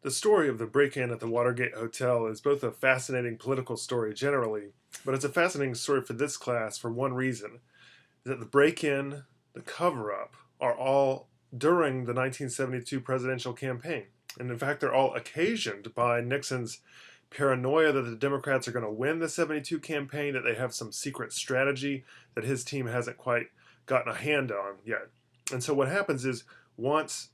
The story of the break-in at the Watergate Hotel is both a fascinating political story generally, but it's a fascinating story for this class for one reason, that the break-in, the cover-up, are all during the 1972 presidential campaign. And in fact, they're all occasioned by Nixon's paranoia that the Democrats are going to win the 72 campaign, that they have some secret strategy that his team hasn't quite gotten a hand on yet. And so what happens is once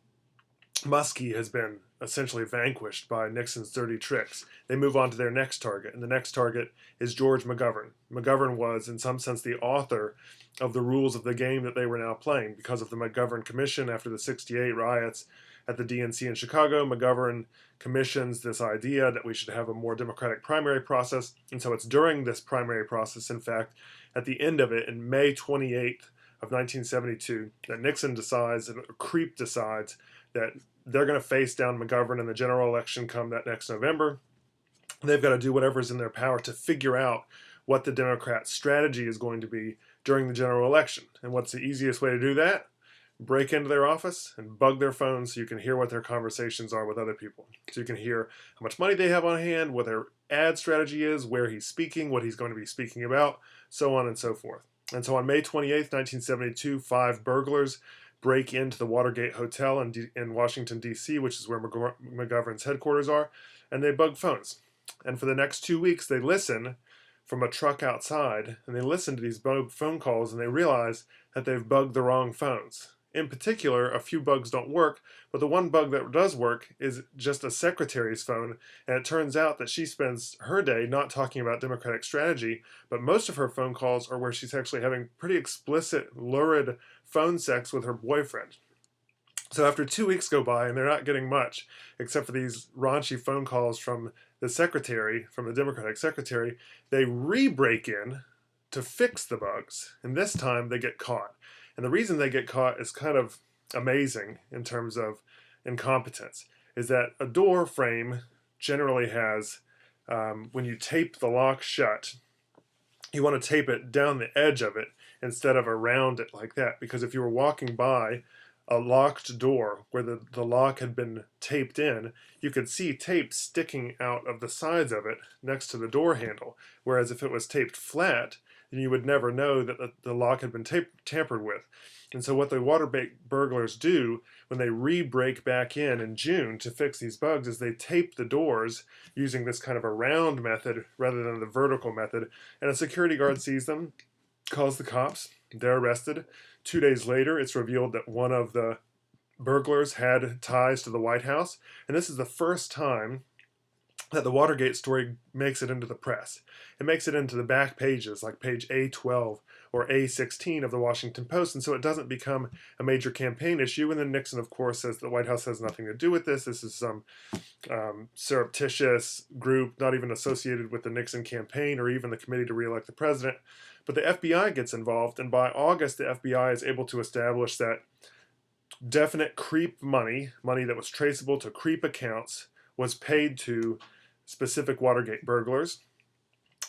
Muskie has been essentially vanquished by Nixon's dirty tricks, they move on to their next target, and the next target is George McGovern. McGovern was, in some sense, the author of the rules of the game that they were now playing. Because of the McGovern Commission after the '68 riots at the DNC in Chicago, McGovern commissions this idea that we should have a more democratic primary process, and so it's during this primary process, in fact, at the end of it, in May 28th of 1972, that Nixon decides, and Creep decides, that they're going to face down McGovern in the general election come that next November. They've got to do whatever's in their power to figure out what the Democrats' strategy is going to be during the general election. And what's the easiest way to do that? Break into their office and bug their phones so you can hear what their conversations are with other people. So you can hear how much money they have on hand, what their ad strategy is, where he's speaking, what he's going to be speaking about, so on and so forth. And so on May 28th, 1972, 5 burglars break into the Watergate Hotel in Washington, D.C., which is where McGovern's headquarters are, and they bug phones. And for the next 2 weeks, they listen from a truck outside, and they listen to these bugged phone calls, and they realize that they've bugged the wrong phones. In particular, a few bugs don't work, but the one bug that does work is just a secretary's phone, and it turns out that she spends her day not talking about Democratic strategy, but most of her phone calls are where she's actually having pretty explicit, lurid phone sex with her boyfriend. So after 2 weeks go by, and they're not getting much, except for these raunchy phone calls from the secretary, from the Democratic secretary, they re-break in to fix the bugs, and this time they get caught. And the reason they get caught is kind of amazing in terms of incompetence, is that a door frame generally has, when you tape the lock shut, you want to tape it down the edge of it instead of around it like that, because if you were walking by a locked door where the lock had been taped in, you could see tape sticking out of the sides of it next to the door handle, whereas if it was taped flat, then you would never know that the lock had been tampered with. And so what the Watergate burglars do when they re-break back in June to fix these bugs is they tape the doors using this kind of a round method rather than the vertical method, and a security guard sees them, calls the cops, they're arrested. 2 days later, it's revealed that one of the burglars had ties to the White House, and this is the first time that the Watergate story makes it into the press. It makes it into the back pages, like page A12 or A16 of the Washington Post, and so it doesn't become a major campaign issue. And then Nixon, of course, says the White House has nothing to do with this. This is some surreptitious group, not even associated with the Nixon campaign or even the committee to re-elect the president. But the FBI gets involved, and by August, the FBI is able to establish that definite creep money that was traceable to creep accounts, was paid to specific Watergate burglars.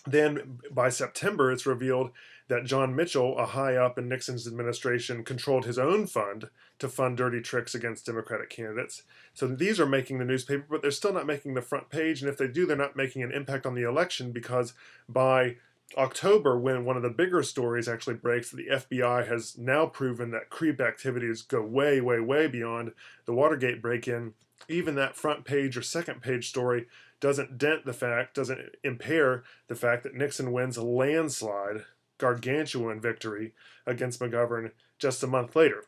Then by September, it's revealed that John Mitchell, a high up in Nixon's administration, controlled his own fund to fund dirty tricks against Democratic candidates. So these are making the newspaper, but they're still not making the front page. And if they do, they're not making an impact on the election, because by October, when one of the bigger stories actually breaks, the FBI has now proven that creep activities go way, way, way beyond the Watergate break-in. Even that front page or second page story doesn't impair the fact that Nixon wins a landslide, gargantuan victory against McGovern just a month later.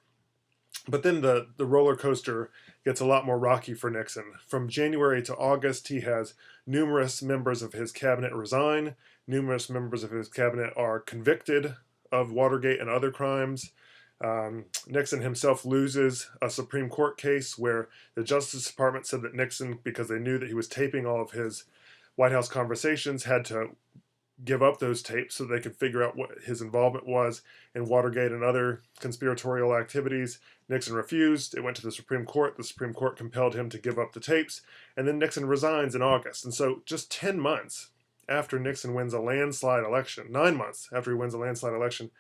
But then the roller coaster gets a lot more rocky for Nixon. From January to August, he has numerous members of his cabinet resign. Numerous members of his cabinet are convicted of Watergate and other crimes. Nixon himself loses a Supreme Court case where the Justice Department said that Nixon, because they knew that he was taping all of his White House conversations, had to give up those tapes so they could figure out what his involvement was in Watergate and other conspiratorial activities. Nixon refused. It went to the Supreme Court. The Supreme Court compelled him to give up the tapes, and then Nixon resigns in August. And so just 10 months after Nixon wins a landslide election, 9 months after he wins a landslide election,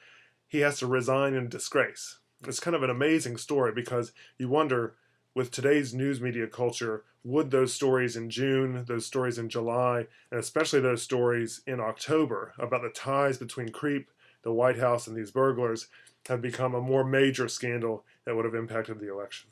he has to resign in disgrace. It's kind of an amazing story, because you wonder, with today's news media culture, would those stories in June, those stories in July, and especially those stories in October about the ties between Creep, the White House, and these burglars have become a more major scandal that would have impacted the election?